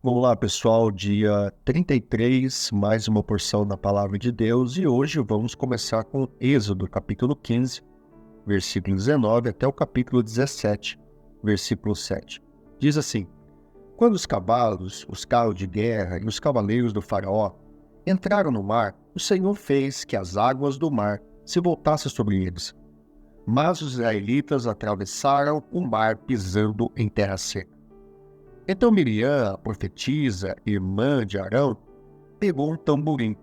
Vamos lá, pessoal, dia 33, mais uma porção da Palavra de Deus, e hoje vamos começar com Êxodo, capítulo 15, versículo 19, até o capítulo 17, versículo 7. Diz assim: Quando os cavalos, os carros de guerra e os cavaleiros do faraó entraram no mar, o Senhor fez que as águas do mar se voltassem sobre eles. Mas os israelitas atravessaram o mar pisando em terra seca. Então Miriam, a profetisa, irmã de Arão, pegou um tamborim,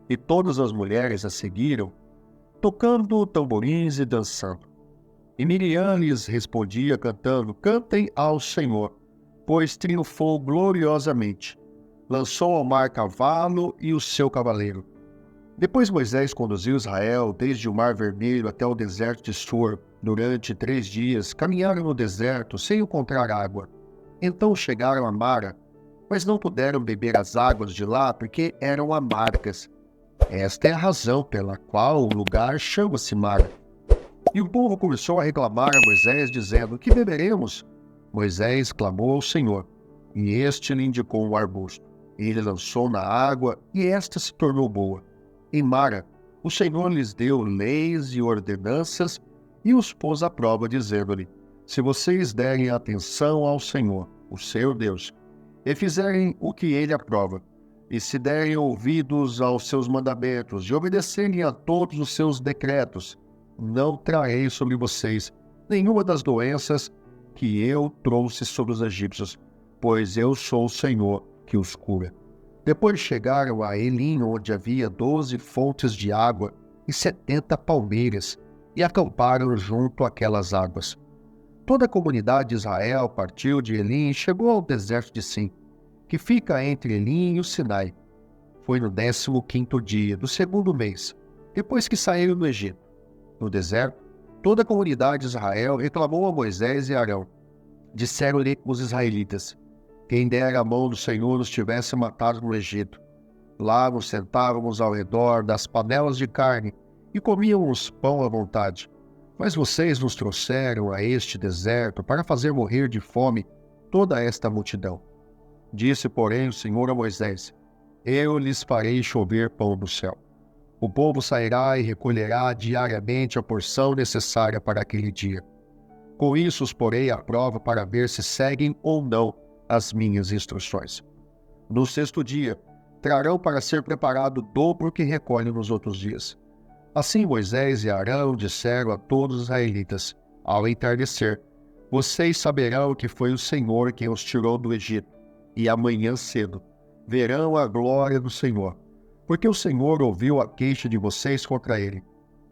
e todas as mulheres a seguiram, tocando tamborins e dançando. E Miriam lhes respondia cantando: Cantem ao Senhor, pois triunfou gloriosamente. Lançou ao mar cavalo e o seu cavaleiro. Depois Moisés conduziu Israel desde o Mar Vermelho até o deserto de Sur. Durante 3 dias caminharam no deserto sem encontrar água. Então chegaram a Mara, mas não puderam beber as águas de lá porque eram amargas. Esta é a razão pela qual o lugar chama-se Mara. E o povo começou a reclamar a Moisés, dizendo: Que beberemos? Moisés clamou ao Senhor, e este lhe indicou um arbusto. Ele lançou na água, e esta se tornou boa. Em Mara, o Senhor lhes deu leis e ordenanças, e os pôs à prova, dizendo-lhe: Se vocês derem atenção ao Senhor, o seu Deus, e fizerem o que ele aprova, e se derem ouvidos aos seus mandamentos, e obedecerem a todos os seus decretos, não trarei sobre vocês nenhuma das doenças que eu trouxe sobre os egípcios, pois eu sou o Senhor que os cura. Depois chegaram a Elim, onde havia 12 fontes de água e 70 palmeiras, e acamparam junto àquelas águas. Toda a comunidade de Israel partiu de Elim e chegou ao deserto de Sim, que fica entre Elim e o Sinai. Foi no 15º dia do 2º mês, depois que saíram do Egito. No deserto, toda a comunidade de Israel reclamou a Moisés e Arão. Disseram-lhe os israelitas: Quem dera a mão do Senhor nos tivesse matado no Egito. Lá nos sentávamos ao redor das panelas de carne e comíamos pão à vontade. Mas vocês nos trouxeram a este deserto para fazer morrer de fome toda esta multidão. Disse, porém, o Senhor a Moisés: Eu lhes farei chover pão do céu. O povo sairá e recolherá diariamente a porção necessária para aquele dia. Com isso os porei à prova para ver se seguem ou não as minhas instruções. No 6º dia, trarão para ser preparado o dobro que recolhem nos outros dias. Assim Moisés e Arão disseram a todos os israelitas: Ao entardecer, vocês saberão que foi o Senhor quem os tirou do Egito, e amanhã cedo verão a glória do Senhor, porque o Senhor ouviu a queixa de vocês contra ele.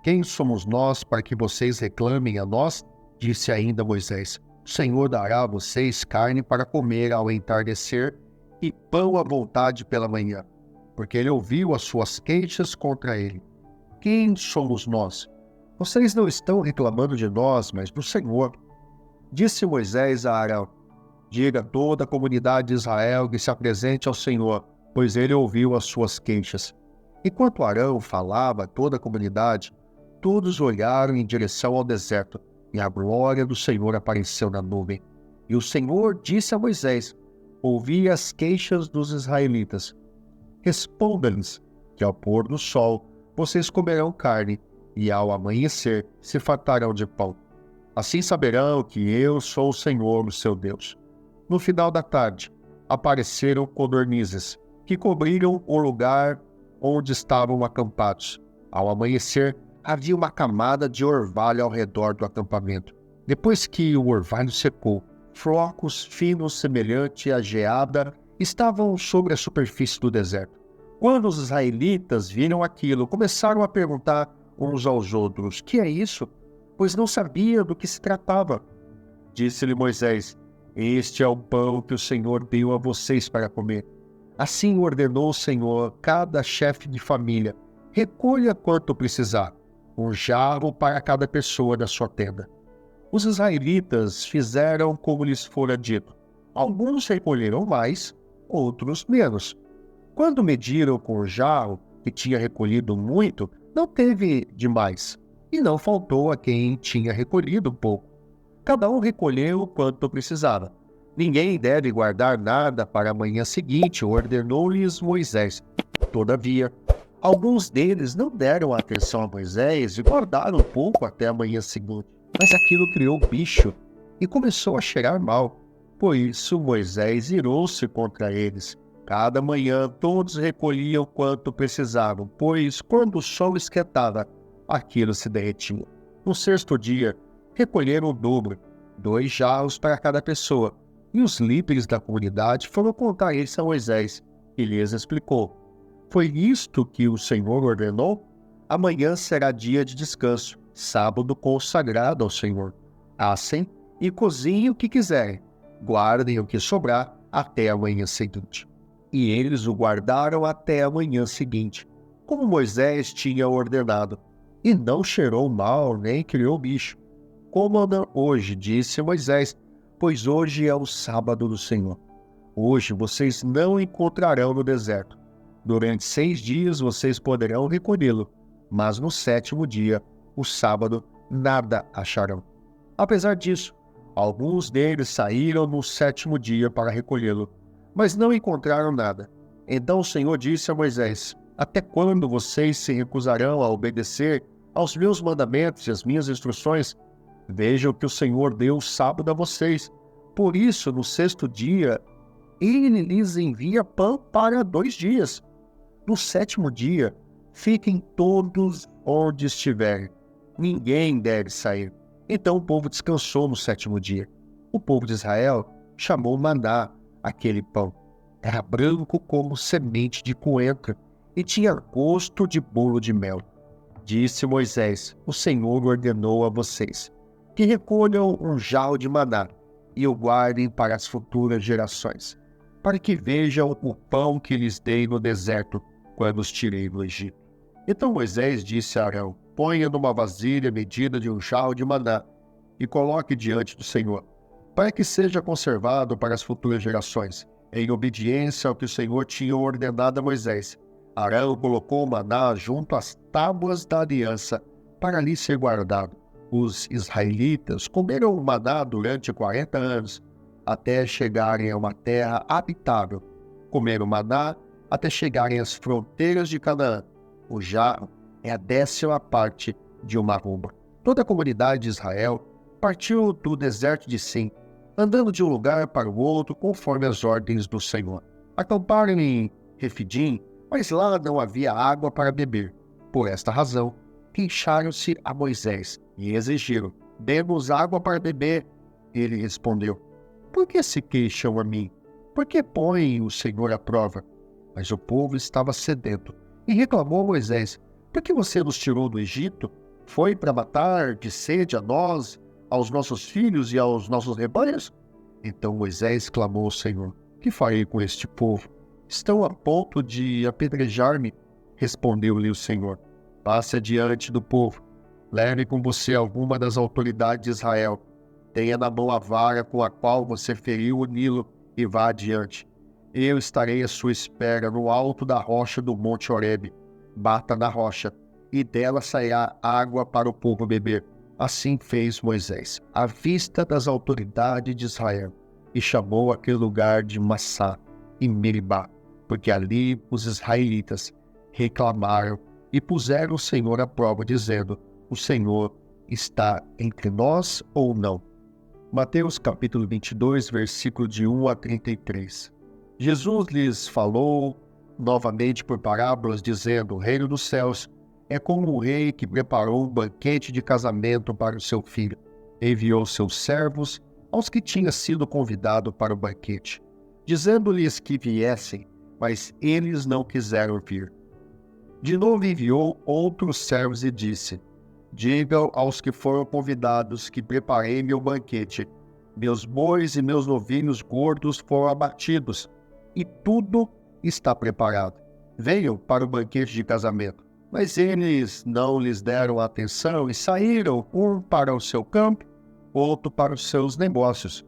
Quem somos nós para que vocês reclamem a nós? Disse ainda Moisés: O Senhor dará a vocês carne para comer ao entardecer e pão à vontade pela manhã, porque ele ouviu as suas queixas contra ele. Quem somos nós? Vocês não estão reclamando de nós, mas do Senhor. Disse Moisés a Arão: Diga a toda a comunidade de Israel que se apresente ao Senhor, pois ele ouviu as suas queixas. Enquanto Arão falava a toda a comunidade, todos olharam em direção ao deserto, e a glória do Senhor apareceu na nuvem. E o Senhor disse a Moisés: Ouvi as queixas dos israelitas. Responda-lhes que ao pôr do sol vocês comerão carne, e ao amanhecer se fartarão de pão. Assim saberão que eu sou o Senhor, o seu Deus. No final da tarde, apareceram codornizes, que cobriram o lugar onde estavam acampados. Ao amanhecer, havia uma camada de orvalho ao redor do acampamento. Depois que o orvalho secou, flocos finos semelhante à geada estavam sobre a superfície do deserto. Quando os israelitas viram aquilo, começaram a perguntar uns aos outros: Que é isso? Pois não sabiam do que se tratava. Disse-lhe Moisés: Este é o pão que o Senhor deu a vocês para comer. Assim ordenou o Senhor: cada chefe de família recolha quanto precisar, um jarro para cada pessoa da sua tenda. Os israelitas fizeram como lhes fora dito. Alguns recolheram mais, outros menos. Quando mediram com o jarro, que tinha recolhido muito, não teve demais, e não faltou a quem tinha recolhido pouco. Cada um recolheu quanto precisava. Ninguém deve guardar nada para a manhã seguinte, ordenou-lhes Moisés. Todavia, alguns deles não deram atenção a Moisés e guardaram um pouco até a manhã seguinte. Mas aquilo criou bicho e começou a cheirar mal. Por isso Moisés irou-se contra eles. Cada manhã todos recolhiam quanto precisavam, pois quando o sol esquentava, aquilo se derretia. No sexto dia, recolheram o dobro, 2 jarros para cada pessoa. E os líderes da comunidade foram contar isso a Moisés, e lhes explicou: foi isto que o Senhor ordenou? Amanhã será dia de descanso, sábado consagrado ao Senhor. Assem e cozinhem o que quiserem, guardem o que sobrar até a manhã seguinte. E eles o guardaram até a manhã seguinte, como Moisés tinha ordenado, e não cheirou mal nem criou bicho. Comam hoje, disse Moisés, pois hoje é o sábado do Senhor. Hoje vocês não encontrarão no deserto. Durante 6 dias vocês poderão recolhê-lo, mas no 7º dia, o sábado, nada acharão. Apesar disso, alguns deles saíram no 7º dia para recolhê-lo, mas não encontraram nada. Então o Senhor disse a Moisés: até quando vocês se recusarão a obedecer aos meus mandamentos e às minhas instruções? Vejam que o Senhor deu o sábado a vocês. Por isso, no 6º dia, ele lhes envia pão para 2 dias. No 7º dia, fiquem todos onde estiverem. Ninguém deve sair. Então o povo descansou no 7º dia. O povo de Israel chamou maná aquele pão. Era branco como semente de coentro e tinha gosto de bolo de mel. Disse Moisés: o Senhor ordenou a vocês que recolham 1 jarro de maná e o guardem para as futuras gerações, para que vejam o pão que lhes dei no deserto quando os tirei do Egito. Então Moisés disse a Arão: ponha numa vasilha a medida de 1 jarro de maná e coloque diante do Senhor, para que seja conservado para as futuras gerações, em obediência ao que o Senhor tinha ordenado a Moisés. Arão colocou o maná junto às tábuas da aliança para ali ser guardado. Os israelitas comeram o maná durante 40 anos, até chegarem a uma terra habitável. Comeram maná até chegarem às fronteiras de Canaã. O jarro é a 10ª parte de uma arroba. Toda a comunidade de Israel partiu do deserto de Sim, andando de um lugar para o outro conforme as ordens do Senhor. Acamparam em Refidim, mas lá não havia água para beber. Por esta razão, queixaram-se a Moisés e exigiram: dê-nos água para beber. Ele respondeu: por que se queixam a mim? Por que põem o Senhor à prova? Mas o povo estava sedento e reclamou a Moisés: por que você nos tirou do Egito? Foi para matar de sede a nós, aos nossos filhos e aos nossos rebanhos? Então Moisés clamou ao Senhor: que farei com este povo? Estão a ponto de apedrejar-me. Respondeu-lhe o Senhor: passe adiante do povo, leve com você alguma das autoridades de Israel, tenha na mão a vara com a qual você feriu o Nilo e vá adiante. Eu estarei à sua espera no alto da rocha do monte Horebe. Bata na rocha, e dela sairá água para o povo beber. Assim fez Moisés, à vista das autoridades de Israel, e chamou aquele lugar de Massá e Meribá, porque ali os israelitas reclamaram e puseram o Senhor à prova, dizendo: o Senhor está entre nós ou não? Mateus capítulo 22, versículo de 1 a 33. Jesus lhes falou novamente por parábolas, dizendo: o reino dos céus é como um rei que preparou um banquete de casamento para o seu filho. Enviou seus servos aos que tinham sido convidados para o banquete, dizendo-lhes que viessem, mas eles não quiseram vir. De novo enviou outros servos e disse: digam aos que foram convidados que preparei meu banquete. Meus bois e meus novilhos gordos foram abatidos, e tudo está preparado. Venham para o banquete de casamento. Mas eles não lhes deram atenção e saíram, um para o seu campo, outro para os seus negócios.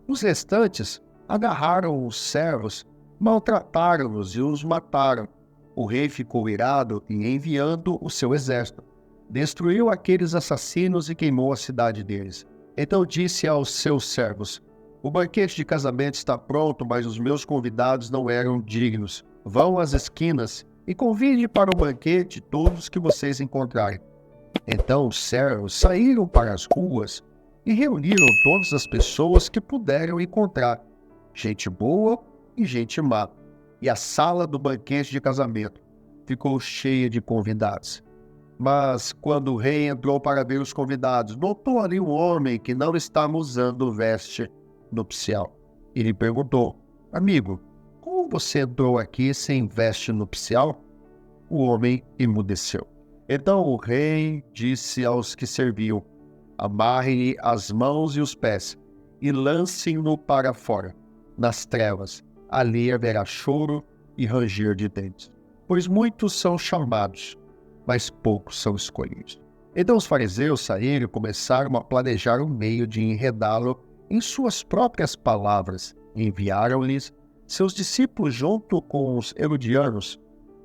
Os restantes agarraram os servos, maltrataram-os e os mataram. O rei ficou irado e, enviando o seu exército, destruiu aqueles assassinos e queimou a cidade deles. Então disse aos seus servos: O banquete de casamento está pronto, mas os meus convidados não eram dignos. Vão às esquinas e convide para o banquete todos que vocês encontrarem. Então os servos saíram para as ruas e reuniram todas as pessoas que puderam encontrar, gente boa e gente má. E a sala do banquete de casamento ficou cheia de convidados. Mas quando o rei entrou para ver os convidados, notou ali um homem que não estava usando veste nupcial. Ele perguntou: amigo, como você entrou aqui sem veste nupcial? O homem emudeceu. Então o rei disse aos que serviam: amarrem-lhe as mãos e os pés e lancem-no para fora, nas trevas. Ali haverá choro e ranger de dentes. Pois muitos são chamados, mas poucos são escolhidos. Então os fariseus saíram e começaram a planejar um meio de enredá-lo em suas próprias palavras. Enviaram-lhes seus discípulos junto com os herodianos,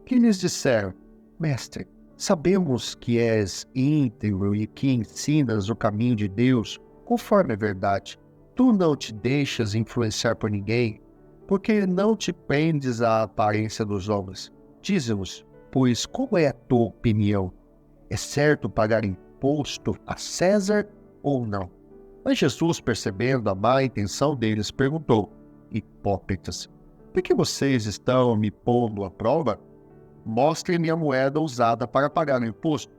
que lhes disseram: Mestre, sabemos que és íntegro e que ensinas o caminho de Deus conforme a verdade. Tu não te deixas influenciar por ninguém, porque não te prendes à aparência dos homens. Dize-nos, pois, qual é a tua opinião? É certo pagar imposto a César ou não? Mas Jesus, percebendo a má intenção deles, perguntou: hipócritas, por que vocês estão me pondo à prova? Mostrem-me a moeda usada para pagar o imposto.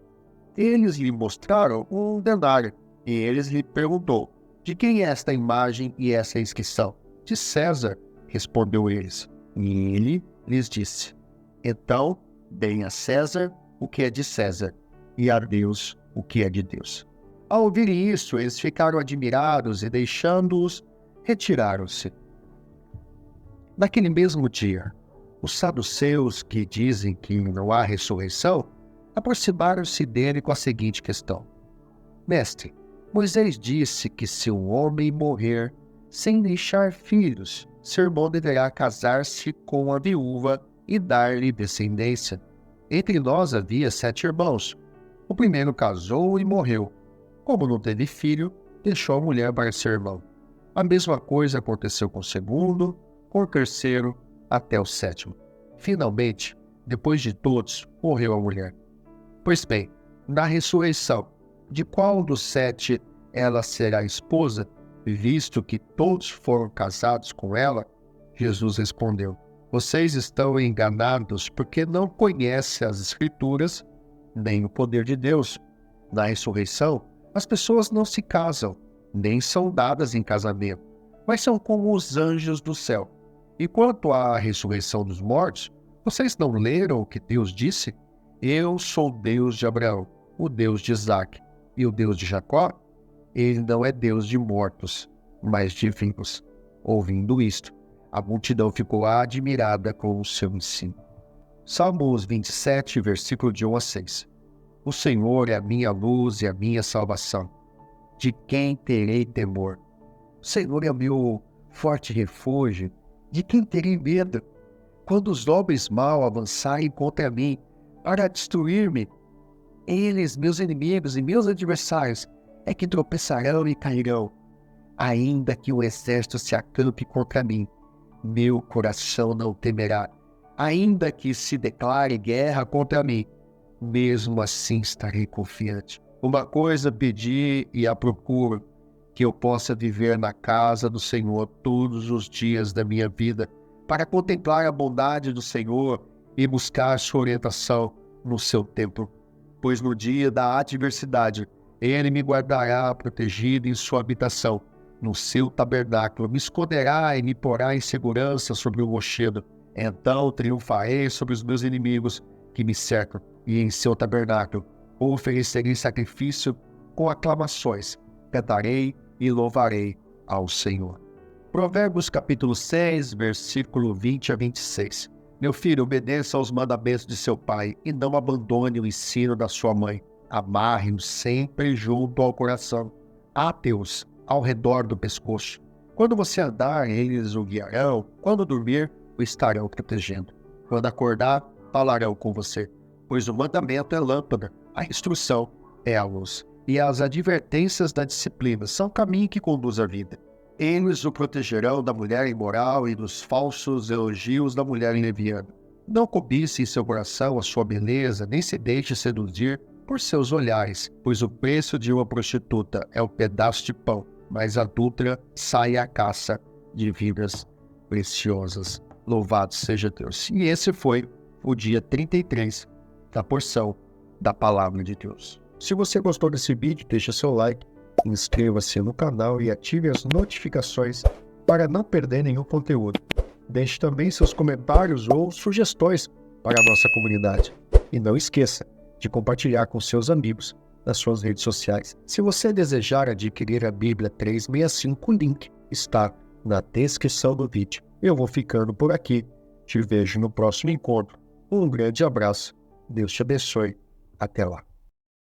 Eles lhe mostraram um denário, e eles lhe perguntou: de quem é esta imagem e essa inscrição? De César, respondeu eles. E ele lhes disse: então, deem a César o que é de César, e a Deus o que é de Deus. Ao ouvirem isso, eles ficaram admirados e, deixando-os, retiraram-se. Naquele mesmo dia, os saduceus, que dizem que não há ressurreição, aproximaram-se dele com a seguinte questão: Mestre, Moisés disse que se um homem morrer sem deixar filhos, seu irmão deverá casar-se com a viúva e dar-lhe descendência. Entre nós havia 7 irmãos. O primeiro casou e morreu. Como não teve filho, deixou a mulher para seu irmão. A mesma coisa aconteceu com o segundo, com o terceiro, até o 7º. Finalmente, depois de todos, morreu a mulher. Pois bem, na ressurreição, de qual dos 7 ela será esposa, visto que todos foram casados com ela? Jesus respondeu: vocês estão enganados porque não conhecem as Escrituras nem o poder de Deus. Na ressurreição, as pessoas não se casam, nem são dadas em casamento, mas são como os anjos do céu. E quanto à ressurreição dos mortos, vocês não leram o que Deus disse? Eu sou o Deus de Abraão, o Deus de Isaque e o Deus de Jacó. Ele não é Deus de mortos, mas de vivos. Ouvindo isto, a multidão ficou admirada com o seu ensino. Salmos 27, versículo de 1 a 6. O Senhor é a minha luz e a minha salvação. De quem terei temor? O Senhor é o meu forte refúgio. De quem terei medo? Quando os homens mal avançarem contra mim para destruir-me, eles, meus inimigos e meus adversários, é que tropeçarão e cairão. Ainda que o exército se acampe contra mim, meu coração não temerá. Ainda que se declare guerra contra mim, mesmo assim estarei confiante. Uma coisa pedi e a procuro, que eu possa viver na casa do Senhor todos os dias da minha vida, para contemplar a bondade do Senhor e buscar sua orientação no seu templo. Pois no dia da adversidade, Ele me guardará protegido em sua habitação. No seu tabernáculo me esconderá e me porá em segurança sobre o rochedo. Então triunfarei sobre os meus inimigos que me cercam, e em seu tabernáculo oferecerei sacrifício com aclamações. Cantarei e louvarei ao Senhor. Provérbios capítulo 6, versículo 20 a 26. Meu filho, obedeça aos mandamentos de seu pai e não abandone o ensino da sua mãe. Amarre-os sempre junto ao coração. Ate-os ao redor do pescoço. Quando você andar, eles o guiarão. Quando dormir, o estarão protegendo. Quando acordar, falarão com você. Pois o mandamento é lâmpada, a instrução é a luz. E as advertências da disciplina são o caminho que conduz à vida. Eles o protegerão da mulher imoral e dos falsos elogios da mulher leviana. Não cobice em seu coração a sua beleza, nem se deixe seduzir por seus olhares, pois o preço de uma prostituta é um pedaço de pão, mas a adúltera sai à caça de vidas preciosas. Louvado seja Deus. E esse foi o dia 33 da porção da Palavra de Deus. Se você gostou desse vídeo, deixa seu like, inscreva-se no canal e ative as notificações para não perder nenhum conteúdo. Deixe também seus comentários ou sugestões para a nossa comunidade. E não esqueça de compartilhar com seus amigos nas suas redes sociais. Se você desejar adquirir a Bíblia 365, o link está na descrição do vídeo. Eu vou ficando por aqui. Te vejo no próximo encontro. Um grande abraço. Deus te abençoe. Até lá.